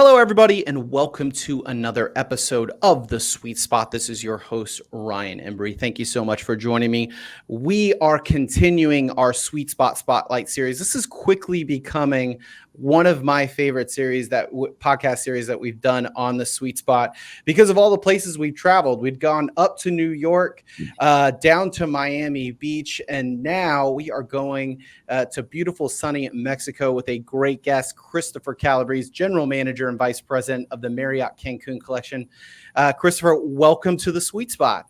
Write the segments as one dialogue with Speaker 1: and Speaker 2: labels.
Speaker 1: Hello, everybody, and welcome to another episode of The Sweet Spot. This is your host, Ryan Embree. Thank you so much for joining me. We are continuing our Sweet Spot Spotlight series. This is quickly becoming one of my favorite series podcast series that we've done on the Sweet Spot because of all the places we've traveled. We'd gone up to New York, down to Miami Beach, and now we are going to beautiful sunny Mexico with a great guest, Christopher Calabrese, General Manager and Vice President of the Marriott Cancun Collection. Christopher, welcome to the Sweet Spot.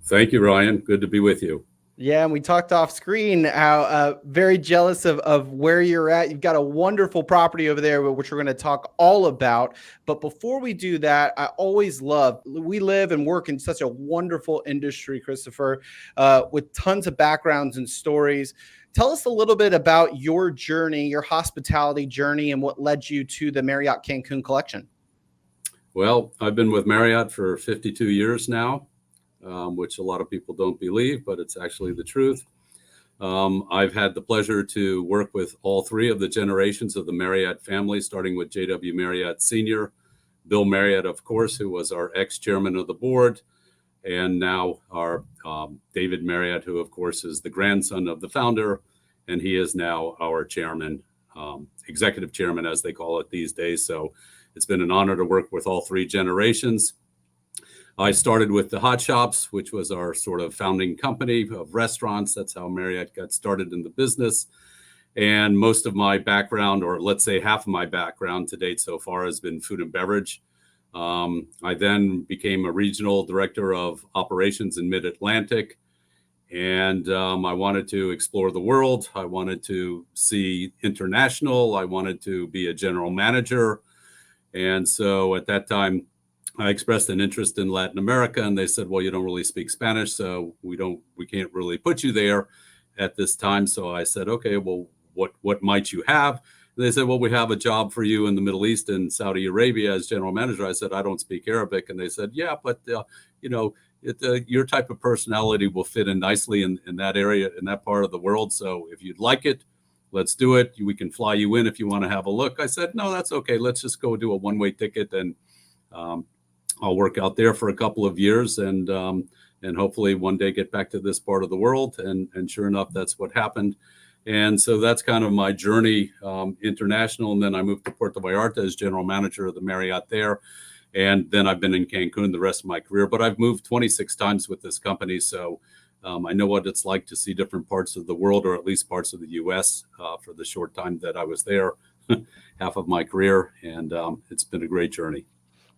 Speaker 2: Thank you, Ryan. Good to be with you.
Speaker 1: Yeah, and we talked off screen how very jealous of where you're at. You've got a wonderful property over there, which we're going to talk all about. But before we do that, I always we live and work in such a wonderful industry, Christopher, with tons of backgrounds and stories. Tell us a little bit about your journey, your hospitality journey, and what led you to the Marriott Cancun Collection.
Speaker 2: Well, I've been with Marriott for 52 years now. Which a lot of people don't believe, but it's actually the truth. I've had the pleasure to work with all three of the generations of the Marriott family, starting with J.W. Marriott Sr., Bill Marriott, of course, who was our ex-chairman of the board, and now our David Marriott, who, of course, is the grandson of the founder, and he is now our chairman, executive chairman, as they call it these days. So it's been an honor to work with all three generations. I started with the Hot Shops, which was our sort of founding company of restaurants. That's how Marriott got started in the business. And most of my background, or let's say half of my background to date so far, has been food and beverage. I then became a regional director of operations in Mid-Atlantic. And I wanted to explore the world. I wanted to see international. I wanted to be a general manager. And so at that time, I expressed an interest in Latin America, and they said, well, you don't really speak Spanish, so we can't really put you there at this time. So I said, okay, well, what might you have? And they said, well, we have a job for you in the Middle East and Saudi Arabia as general manager. I said, I don't speak Arabic. And they said, yeah, but your type of personality will fit in nicely in that area, in that part of the world. So if you'd like it, let's do it. We can fly you in if you want to have a look. I said, no, that's okay. Let's just go do a one-way ticket, and I'll work out there for a couple of years and hopefully one day get back to this part of the world. And sure enough, that's what happened. And so that's kind of my journey international. And then I moved to Puerto Vallarta as general manager of the Marriott there. And then I've been in Cancun the rest of my career, but I've moved 26 times with this company. So I know what it's like to see different parts of the world, or at least parts of the U.S. For the short time that I was there, half of my career. And it's been a great journey.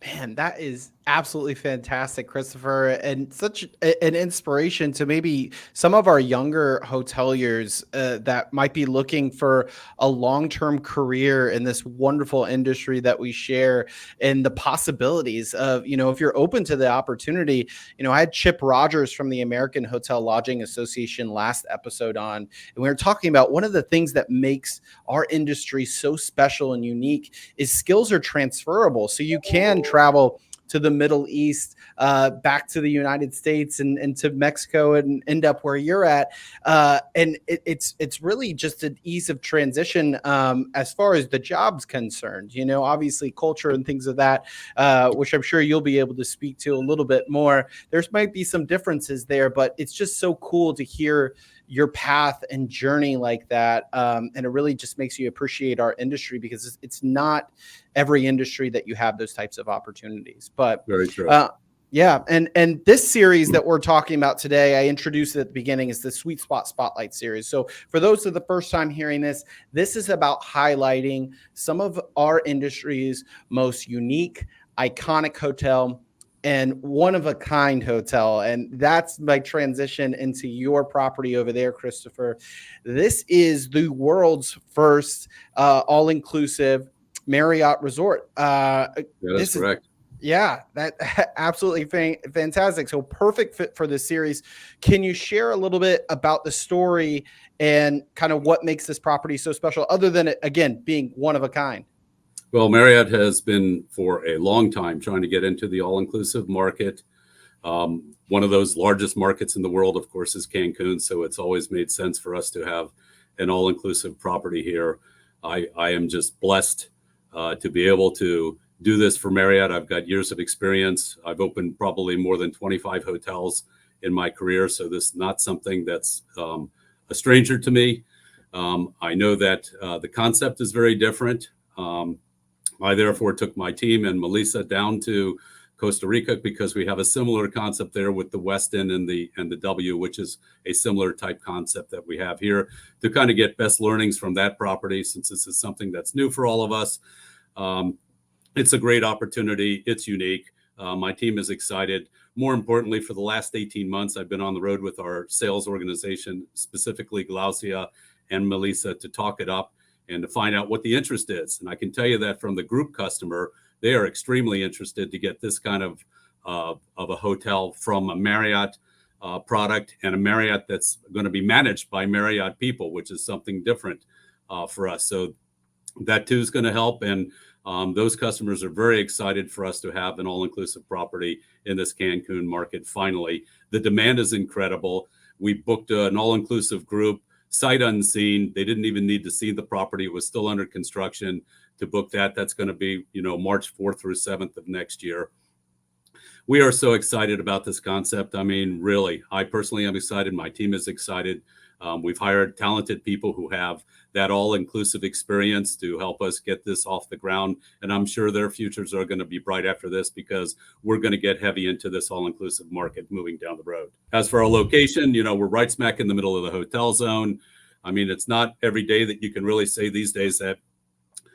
Speaker 1: Man, that is absolutely fantastic, Christopher, and such an inspiration to maybe some of our younger hoteliers that might be looking for a long-term career in this wonderful industry that we share, and the possibilities of, if you're open to the opportunity. I had Chip Rogers from the American Hotel Lodging Association last episode on, and we were talking about one of the things that makes our industry so special and unique is skills are transferable. So you can travel to the Middle East, back to the United States and to Mexico, and end up where you're at. And it's really just an ease of transition as far as the job's concerned. Obviously culture and things of that, which I'm sure you'll be able to speak to a little bit more. There's might be some differences there, but it's just so cool to hear your path and journey like that. And it really just makes you appreciate our industry, because it's not every industry that you have those types of opportunities. But
Speaker 2: very true.
Speaker 1: Yeah. And this series that we're talking about today, I introduced it at the beginning, is the Sweet Spot Spotlight series. So for those of the first time hearing this is about highlighting some of our industry's most unique, iconic hotel and one-of-a-kind hotel. And that's my transition into your property over there, Christopher. This is the world's first all-inclusive Marriott resort.
Speaker 2: That's correct.
Speaker 1: Yeah, that absolutely fantastic. So perfect fit for this series. Can you share a little bit about the story and kind of what makes this property so special, other than it, again, being one of a kind?
Speaker 2: Well, Marriott has been for a long time trying to get into the all-inclusive market. One of those largest markets in the world, of course, is Cancun. So it's always made sense for us to have an all-inclusive property here. I am just blessed to be able to do this for Marriott. I've got years of experience. I've opened probably more than 25 hotels in my career. So this is not something that's a stranger to me. I know that the concept is very different. I therefore took my team and Melissa down to Costa Rica because we have a similar concept there with the Westin and the W, which is a similar type concept that we have here, to kind of get best learnings from that property, since this is something that's new for all of us. It's a great opportunity. It's unique. My team is excited. More importantly, for the last 18 months, I've been on the road with our sales organization, specifically Glaucia and Melissa, to talk it up and to find out what the interest is. And I can tell you that from the group customer, they are extremely interested to get this kind of a hotel from a Marriott product, and a Marriott that's going to be managed by Marriott people, which is something different for us. So that too is going to help. And those customers are very excited for us to have an all-inclusive property in this Cancun market. Finally, the demand is incredible. We booked an all-inclusive group, sight unseen. They didn't even need to see the property. It was still under construction to book that. That's going to be, March 4th through 7th of next year. We are so excited about this concept. I mean, really, I personally am excited. My team is excited. We've hired talented people who have that all-inclusive experience to help us get this off the ground. And I'm sure their futures are going to be bright after this, because we're going to get heavy into this all-inclusive market moving down the road. As for our location, we're right smack in the middle of the hotel zone. I mean, it's not every day that you can really say these days that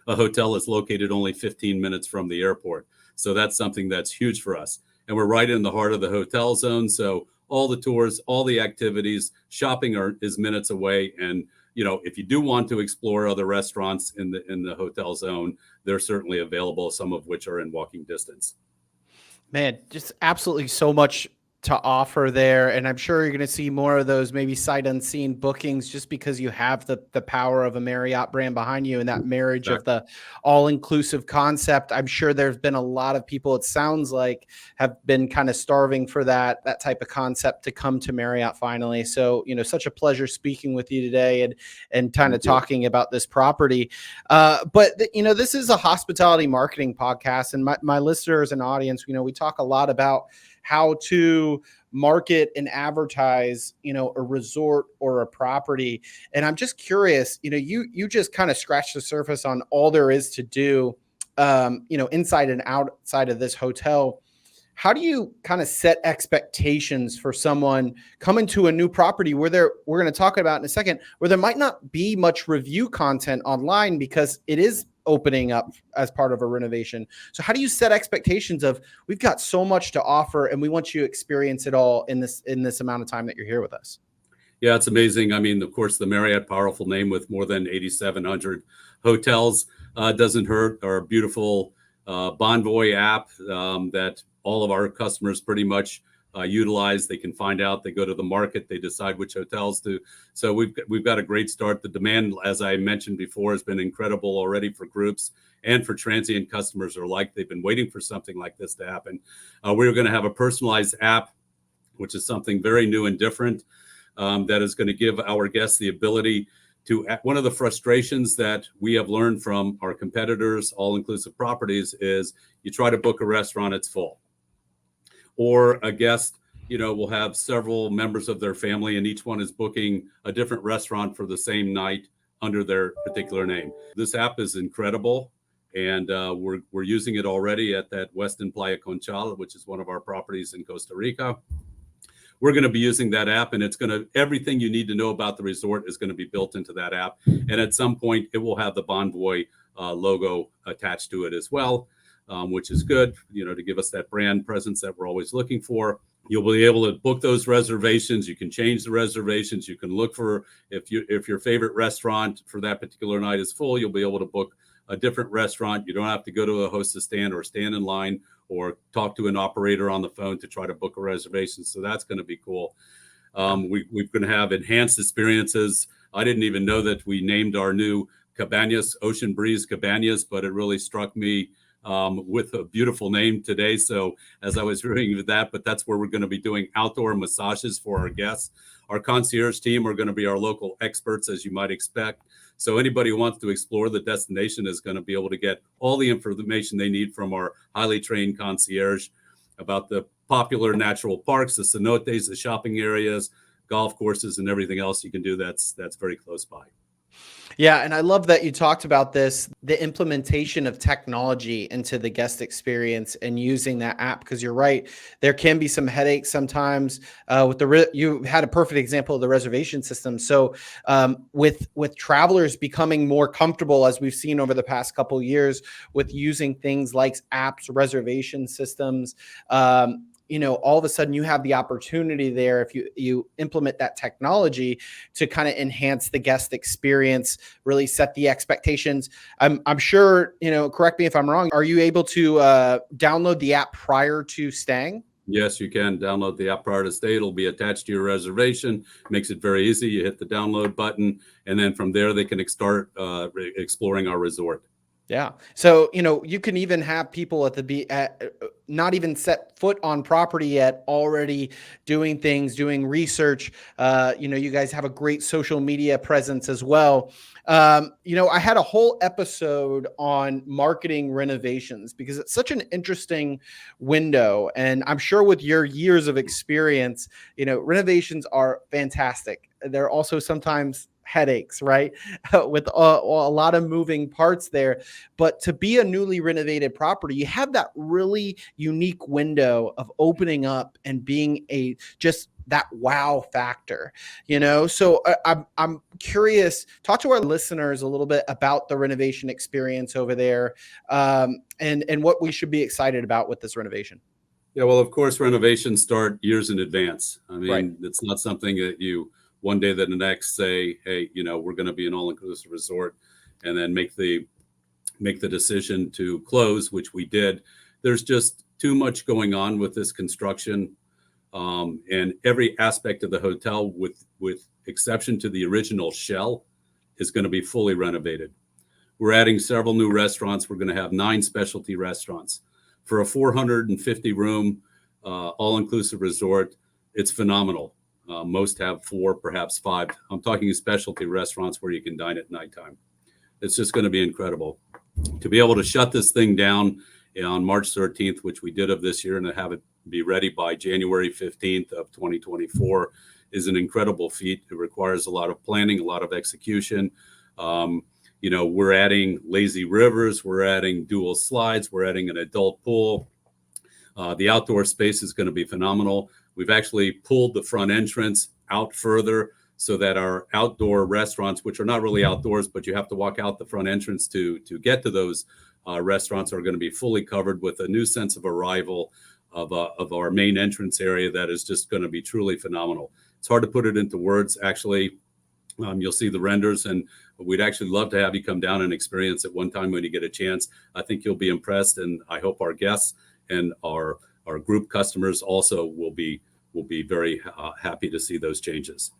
Speaker 2: a hotel is located only 15 minutes from the airport. So that's something that's huge for us. And we're right in the heart of the hotel zone. So all the tours, all the activities, shopping is minutes away. And, if you do want to explore other restaurants in the hotel zone, they're certainly available, some of which are in walking distance.
Speaker 1: Man, just absolutely so much to offer there. And I'm sure you're going to see more of those maybe sight unseen bookings, just because you have the power of a Marriott brand behind you and that marriage of the all-inclusive concept. I'm sure there's been a lot of people, it sounds like, have been kind of starving for that type of concept to come to Marriott finally. So, such a pleasure speaking with you today and kind of talking about this property. But this is a hospitality marketing podcast, and my listeners and audience, we talk a lot about how to market and advertise, a resort or a property. And I'm just curious, you just kind of scratched the surface on all there is to do, inside and outside of this hotel. How do you kind of set expectations for someone coming to a new property we're going to talk about in a second, where there might not be much review content online because it is opening up as part of a renovation? So how do you set expectations of, we've got so much to offer and we want you to experience it all in this amount of time that you're here with us?
Speaker 2: Yeah, it's amazing. I mean, of course, the Marriott, powerful name with more than 8,700 hotels, doesn't hurt. Our beautiful Bonvoy app that all of our customers pretty much utilize. They can find out, they go to the market, they decide which hotels to. So we've got a great start. The demand, as I mentioned before, has been incredible already for groups and for transient customers alike. They've been waiting for something like this to happen. We're going to have a personalized app, which is something very new and different, that is going to give our guests the ability to, one of the frustrations that we have learned from our competitors, all-inclusive properties, is you try to book a restaurant, it's full. Or a guest, will have several members of their family, and each one is booking a different restaurant for the same night under their particular name. This app is incredible, and we're using it already at that Westin Playa Conchal, which is one of our properties in Costa Rica. We're going to be using that app, and everything you need to know about the resort is going to be built into that app. And at some point, it will have the Bonvoy logo attached to it as well. Which is good, to give us that brand presence that we're always looking for. You'll be able to book those reservations. You can change the reservations. You can look for, if your favorite restaurant for that particular night is full, you'll be able to book a different restaurant. You don't have to go to a hostess stand or stand in line or talk to an operator on the phone to try to book a reservation. So that's going to be cool. We're going to have enhanced experiences. I didn't even know that we named our new Cabañas, Ocean Breeze Cabañas, but it really struck me with a beautiful name today. So as I was reading that, but that's where we're going to be doing outdoor massages for our guests. Our concierge team are going to be our local experts, as you might expect. So anybody who wants to explore the destination is going to be able to get all the information they need from our highly trained concierge about the popular natural parks, the cenotes, the shopping areas, golf courses, and everything else you can do that's very close by.
Speaker 1: Yeah, and I love that you talked about this, the implementation of technology into the guest experience and using that app, because you're right, there can be some headaches sometimes with you had a perfect example of the reservation system. So with travelers becoming more comfortable, as we've seen over the past couple of years, with using things like apps, reservation systems, all of a sudden you have the opportunity there, if you implement that technology, to kind of enhance the guest experience, really set the expectations. I'm sure, correct me if I'm wrong, are you able to download the app prior to staying?
Speaker 2: Yes, you can download the app prior to stay. It'll be attached to your reservation. Makes it very easy. You hit the download button, and then from there they can start exploring our resort.
Speaker 1: Yeah. So, you can even have people not even set foot on property yet, already doing things, doing research. You guys have a great social media presence as well. I had a whole episode on marketing renovations because it's such an interesting window. And I'm sure with your years of experience, renovations are fantastic. They're also sometimes headaches, right? With a lot of moving parts there. But to be a newly renovated property, you have that really unique window of opening up and being just that wow factor, So I'm curious, talk to our listeners a little bit about the renovation experience over there, and what we should be excited about with this renovation.
Speaker 2: Yeah, well, of course, renovations start years in advance. I mean,
Speaker 1: Right.
Speaker 2: it's not something that you one day to the next say, hey, we're going to be an all-inclusive resort, and then make the decision to close, which we did. There's just too much going on with this construction, and every aspect of the hotel, with exception to the original shell, is going to be fully renovated. We're adding several new restaurants. We're going to have 9 specialty restaurants. For a 450 room all-inclusive resort, it's phenomenal. Most have 4, perhaps 5. I'm talking specialty restaurants where you can dine at nighttime. It's just going to be incredible. To be able to shut this thing down on March 13th, which we did of this year, and to have it be ready by January 15th of 2024 is an incredible feat. It requires a lot of planning, a lot of execution. We're adding lazy rivers, we're adding dual slides, we're adding an adult pool. The outdoor space is going to be phenomenal. We've actually pulled the front entrance out further so that our outdoor restaurants, which are not really outdoors, but you have to walk out the front entrance to get to those restaurants, are going to be fully covered with a new sense of arrival of our main entrance area that is just going to be truly phenomenal. It's hard to put it into words, actually. You'll see the renders, and we'd actually love to have you come down and experience it one time when you get a chance. I think you'll be impressed, and I hope our guests and our group customers also will be very happy to see those changes.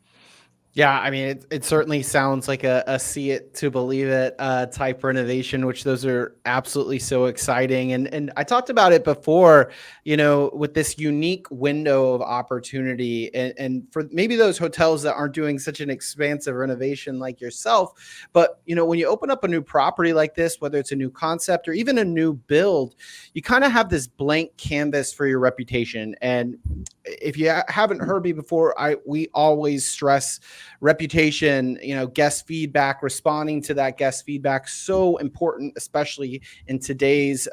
Speaker 1: Yeah, I mean, it certainly sounds like a see it to believe it type renovation, which those are absolutely so exciting. And I talked about it before, with this unique window of opportunity, and for maybe those hotels that aren't doing such an expansive renovation like yourself. But, when you open up a new property like this, whether it's a new concept or even a new build, you kind of have this blank canvas for your reputation. And if you haven't heard me before, we always stress reputation, guest feedback, responding to that guest feedback, so important, especially in today's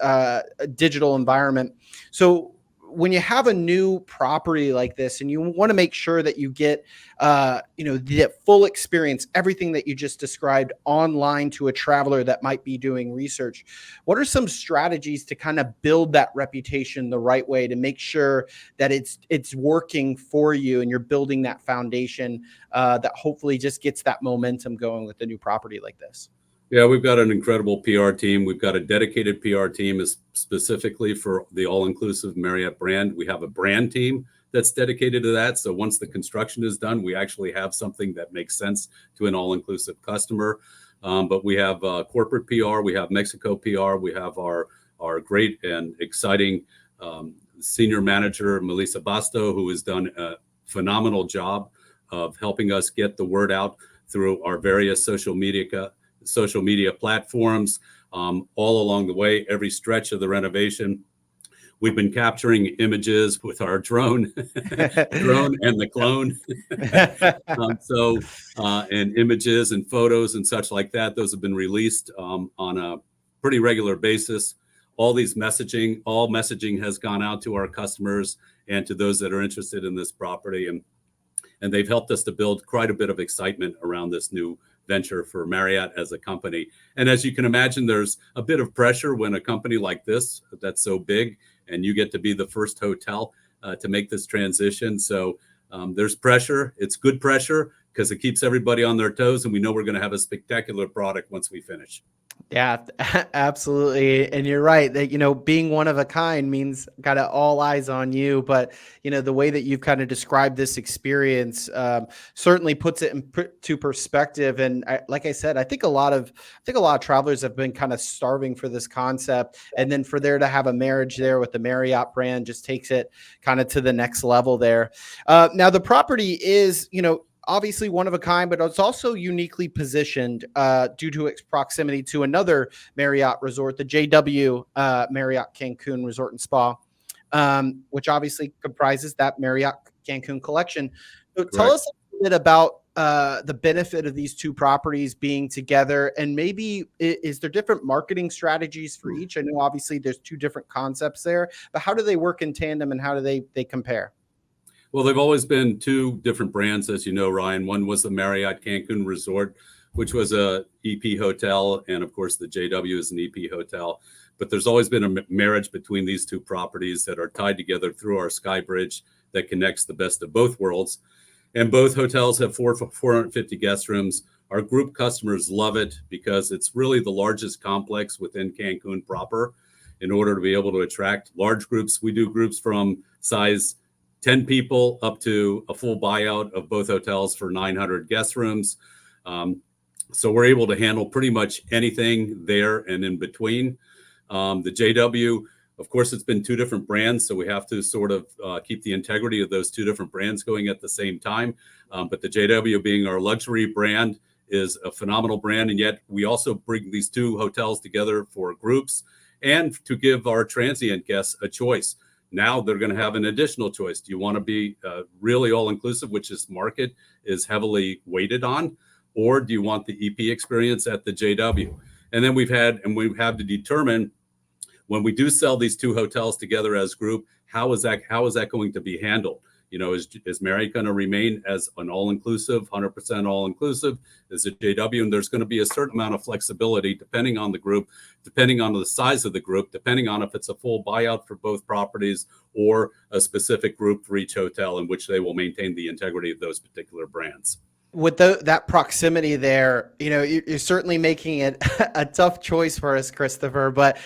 Speaker 1: digital environment. So when you have a new property like this and you want to make sure that you get the full experience, everything that you just described online to a traveler that might be doing research, what are some strategies to kind of build that reputation the right way to make sure that it's working for you and you're building that foundation that hopefully just gets that momentum going with a new property like this?
Speaker 2: Yeah, we've got an incredible PR team. We've got a dedicated PR team specifically for the all-inclusive Marriott brand. We have a brand team that's dedicated to that. So once the construction is done, we actually have something that makes sense to an all-inclusive customer. But we have corporate PR, we have Mexico PR, we have our great and exciting senior manager, Melissa Basto, who has done a phenomenal job of helping us get the word out through our various social media social media platforms all along the way, every stretch of the renovation. We've been capturing images with our drone, drone and the clone. And images and photos and such like that, those have been released on a pretty regular basis. All messaging has gone out to our customers and to those that are interested in this property. And they've helped us to build quite a bit of excitement around this new venture for Marriott as a company. And as you can imagine, there's a bit of pressure when a company like this, that's so big, and you get to be the first hotel to make this transition. So there's pressure. It's good pressure because it keeps everybody on their toes, and we know we're going to have a spectacular product once we finish.
Speaker 1: Yeah, absolutely. And you're right that, being one of a kind means kind of all eyes on you. But, the way that you've kind of described this experience certainly puts it into perspective. And like I said, I think a lot of travelers have been kind of starving for this concept. And then for there to have a marriage there with the Marriott brand just takes it kind of to the next level there. Now, the property is, obviously one of a kind, but it's also uniquely positioned due to its proximity to another Marriott resort, the JW Marriott Cancun Resort and Spa, which obviously comprises that Marriott Cancun Collection. So tell us a little bit about the benefit of these two properties being together, and maybe is there different marketing strategies for each? I know obviously there's two different concepts there, but how do they work in tandem and how do they compare?
Speaker 2: Well, they've always been two different brands, as you know, Ryan. One was the Marriott Cancun Resort, which was a EP hotel, and of course the JW is an EP hotel. But there's always been a marriage between these two properties that are tied together through our sky bridge that connects the best of both worlds. And both hotels have 450 guest rooms. Our group customers love it because it's really the largest complex within Cancun proper. In order to be able to attract large groups, we do groups from size 10 people up to a full buyout of both hotels for 900 guest rooms. So we're able to handle pretty much anything there and in between. The JW, of course, it's been two different brands, so we have to sort of keep the integrity of those two different brands going at the same time. But the JW, being our luxury brand, is a phenomenal brand, and yet we also bring these two hotels together for groups and to give our transient guests a choice. Now they're going to have an additional choice. Do you want to be really all-inclusive, which this market is heavily weighted on, or do you want the EP experience at the JW? And then we have to determine, when we do sell these two hotels together as group, how is that going to be handled? Is Marriott going to remain as an all-inclusive, 100% all-inclusive? Is it JW? And there's going to be a certain amount of flexibility depending on the group, depending on the size of the group, depending on if it's a full buyout for both properties or a specific group for each hotel, in which they will maintain the integrity of those particular brands.
Speaker 1: With that proximity there, you're certainly making it a tough choice for us, Christopher, but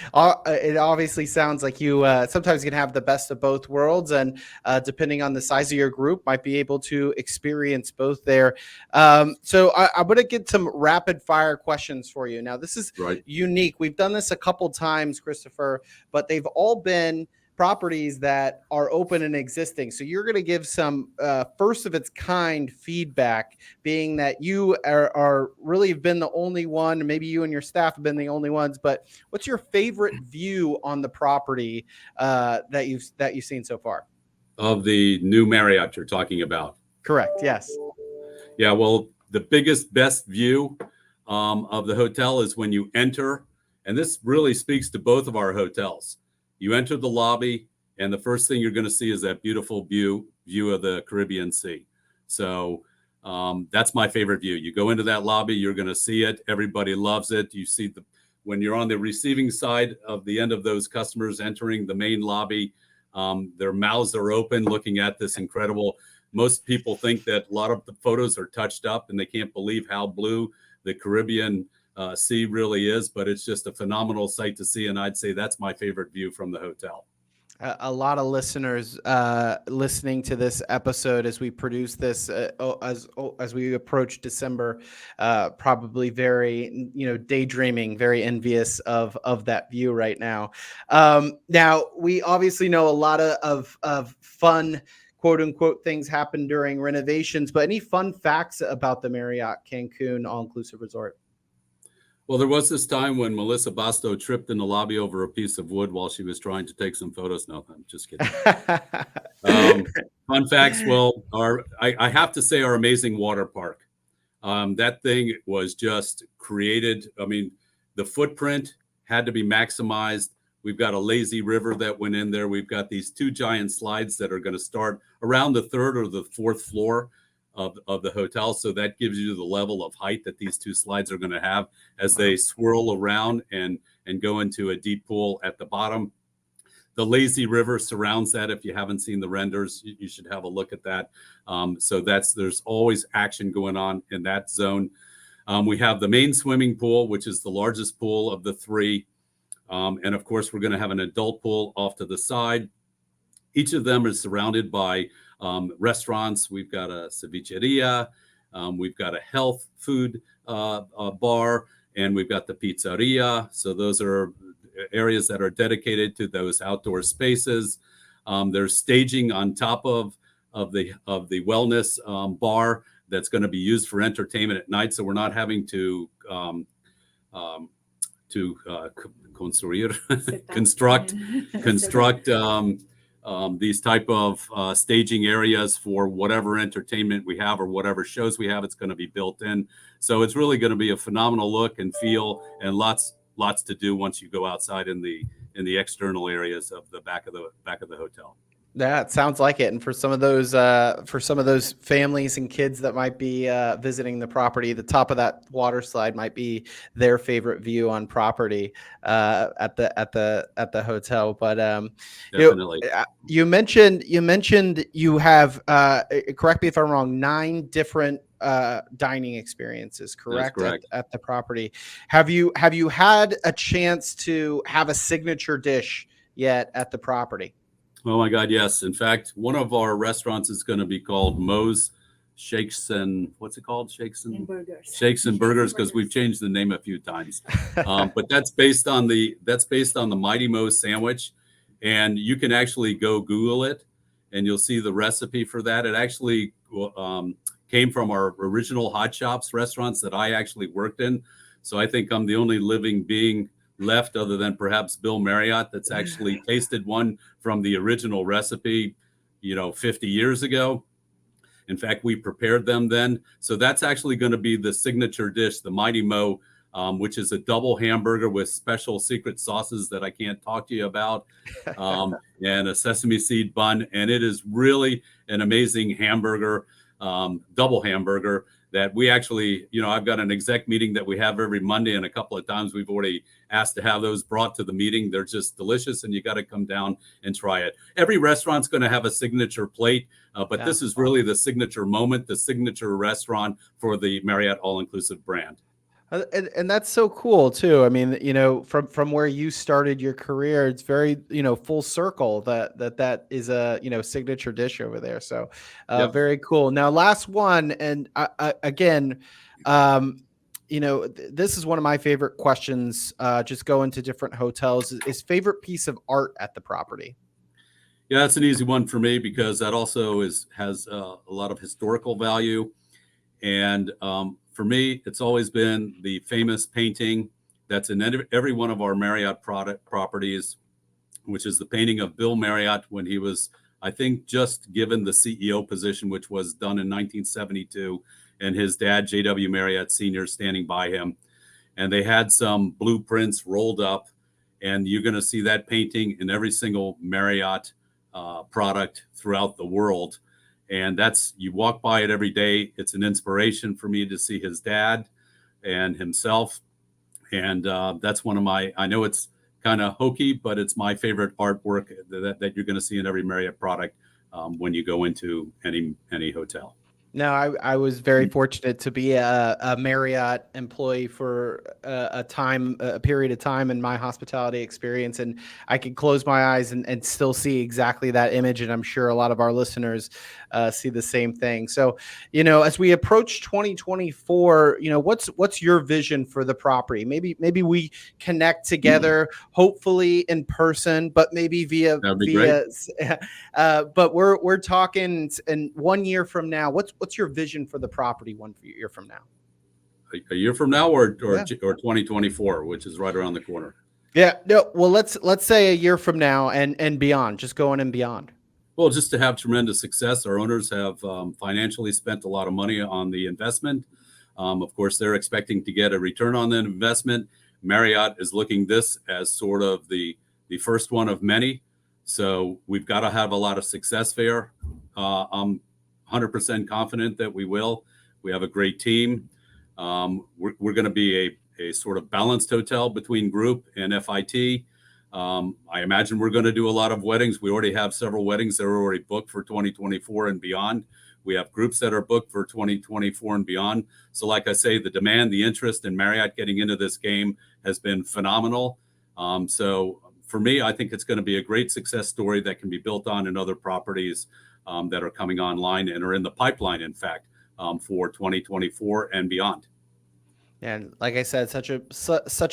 Speaker 1: it obviously sounds like you sometimes can have the best of both worlds, and depending on the size of your group, might be able to experience both there. So I'm going to get some rapid fire questions for you. Now, this is unique. We've done this a couple times, Christopher, but they've all been properties that are open and existing. So you're going to give some first of its kind feedback, being that you are really have been the only one, maybe you and your staff have been the only ones, but what's your favorite view on the property that you've seen so far?
Speaker 2: Of the new Marriott you're talking about?
Speaker 1: Correct. Yes.
Speaker 2: Yeah. Well, the best view of the hotel is when you enter, and this really speaks to both of our hotels. You enter the lobby, and the first thing you're going to see is that beautiful view of the Caribbean Sea. So that's my favorite view. You go into that lobby, you're going to see it. Everybody loves it. You see when you're on the receiving side of the end of those customers entering the main lobby, their mouths are open looking at this incredible. Most people think that a lot of the photos are touched up, and they can't believe how blue the Caribbean Sea really is, but it's just a phenomenal sight to see, and I'd say that's my favorite view from the hotel.
Speaker 1: A lot of listeners listening to this episode as we produce this, as we approach December, probably very, daydreaming, very envious of that view right now. Now, we obviously know a lot of fun, quote unquote, things happen during renovations, but any fun facts about the Marriott Cancun All-Inclusive Resort?
Speaker 2: Well, there was this time when Melissa Basto tripped in the lobby over a piece of wood while she was trying to take some photos. No, I'm just kidding. Fun facts. Well, I have to say our amazing water park. That thing was just created. I mean, the footprint had to be maximized. We've got a lazy river that went in there. We've got these 2 giant slides that are going to start around the 3rd or the 4th floor of the hotel. So that gives you the level of height that these 2 slides are going to have as they swirl around and go into a deep pool at the bottom. The lazy river surrounds that. If you haven't seen the renders, you should have a look at that. So there's always action going on in that zone. We have the main swimming pool, which is the largest pool of the 3. And of course, we're going to have an adult pool off to the side. Each of them is surrounded by restaurants. We've got a cevicheria, we've got a health food bar, and we've got the pizzeria. So those are areas that are dedicated to those outdoor spaces. There's staging on top of the wellness bar that's going to be used for entertainment at night. So we're not having to construct these type of staging areas for whatever entertainment we have or whatever shows we have. It's going to be built in. So it's really going to be a phenomenal look and feel, and lots to do once you go outside in the external areas of the back of the hotel.
Speaker 1: Yeah, it sounds like it. And for some of those families and kids that might be visiting the property, the top of that water slide might be their favorite view on property at the hotel. But
Speaker 2: definitely,
Speaker 1: you mentioned you have correct me if I'm wrong, 9 different dining experiences, correct?
Speaker 2: That's correct.
Speaker 1: At the property. Have you had a chance to have a signature dish yet at the property?
Speaker 2: Oh my God, yes. In fact, one of our restaurants is going to be called Moe's Shakes and what's it called? Shakes and Burgers. Shakes and Burgers, because we've changed the name a few times. But that's based on the Mighty Moe's sandwich, and you can actually go Google it, and you'll see the recipe for that. It actually came from our original Hot Shops restaurants that I actually worked in. So I think I'm the only living being left, other than perhaps Bill Marriott, that's actually tasted one from the original recipe, 50 years ago. In fact, we prepared them then. So that's actually going to be the signature dish, the Mighty Mo, which is a double hamburger with special secret sauces that I can't talk to you about, and a sesame seed bun. And it is really an amazing hamburger, double hamburger that we actually, I've got an exec meeting that we have every Monday, and a couple of times we've already asked to have those brought to the meeting. They're just delicious, and you got to come down and try it. Every restaurant's going to have a signature plate, but this is really the signature moment, the signature restaurant for the Marriott All-Inclusive brand.
Speaker 1: And that's so cool too. I mean, from where you started your career, it's very, full circle that is a, signature dish over there. So
Speaker 2: Yep.
Speaker 1: Very cool. Now, last one. And again, this is one of my favorite questions. Just going to different hotels is favorite piece of art at the property.
Speaker 2: Yeah, that's an easy one for me, because that also has a lot of historical value. And for me, it's always been the famous painting that's in every one of our Marriott properties, which is the painting of Bill Marriott when he was, I think, just given the CEO position, which was done in 1972, and his dad, J.W. Marriott Sr., standing by him. And they had some blueprints rolled up, and you're going to see that painting in every single Marriott product throughout the world. And you walk by it every day. It's an inspiration for me to see his dad and himself. And that's one of I know it's kind of hokey, but it's my favorite artwork that you're going to see in every Marriott product when you go into any hotel.
Speaker 1: No, I was very fortunate to be a Marriott employee for a period of time in my hospitality experience. And I could close my eyes and still see exactly that image. And I'm sure a lot of our listeners see the same thing. So, as we approach 2024, what's your vision for the property? Maybe we connect together, hopefully in person, but maybe via, but we're talking in 1 year from now. What's your vision for the property 1 year from now?
Speaker 2: a year from now, or
Speaker 1: Yeah.
Speaker 2: 2024, which is right around the corner?
Speaker 1: Yeah. No. Well, let's say a year from now and beyond. Just going and beyond.
Speaker 2: Well, just to have tremendous success. Our owners have financially spent a lot of money on the investment. Of course, they're expecting to get a return on that investment. Marriott is looking this as sort of the first one of many. So we've got to have a lot of success there. I'm 100% confident that we will. We have a great team. We're going to be a sort of balanced hotel between group and FIT. I imagine we're going to do a lot of weddings. We already have several weddings that are already booked for 2024 and beyond. We have groups that are booked for 2024 and beyond. So like I say, the demand, the interest in Marriott getting into this game has been phenomenal. So for me, I think it's going to be a great success story that can be built on in other properties that are coming online and are in the pipeline, in fact, for 2024 and beyond.
Speaker 1: And like I said, such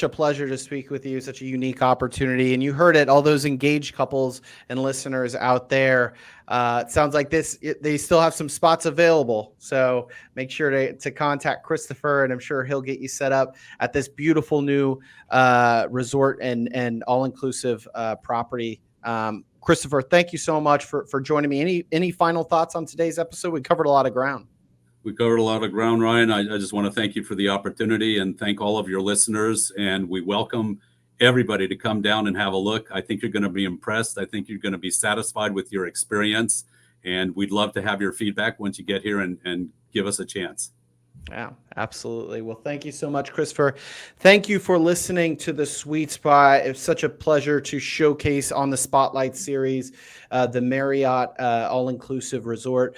Speaker 1: a pleasure to speak with you. Such a unique opportunity, and you heard it. All those engaged couples and listeners out there, it sounds like they still have some spots available. So make sure to contact Christopher, and I'm sure he'll get you set up at this beautiful new resort and all-inclusive property. Christopher, thank you so much for joining me. Any final thoughts on today's episode? We covered a lot of ground.
Speaker 2: We covered a lot of ground, Ryan. I just want to thank you for the opportunity and thank all of your listeners. And we welcome everybody to come down and have a look. I think you're going to be impressed. I think you're going to be satisfied with your experience. And we'd love to have your feedback once you get here and give us a chance.
Speaker 1: Yeah, absolutely. Well, thank you so much, Christopher. Thank you for listening to The Sweet Spot. It's such a pleasure to showcase on the Spotlight series the Marriott All-Inclusive Resort,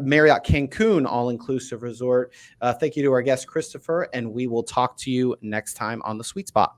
Speaker 1: Marriott Cancun All-Inclusive Resort. Thank you to our guest, Christopher, and we will talk to you next time on The Sweet Spot.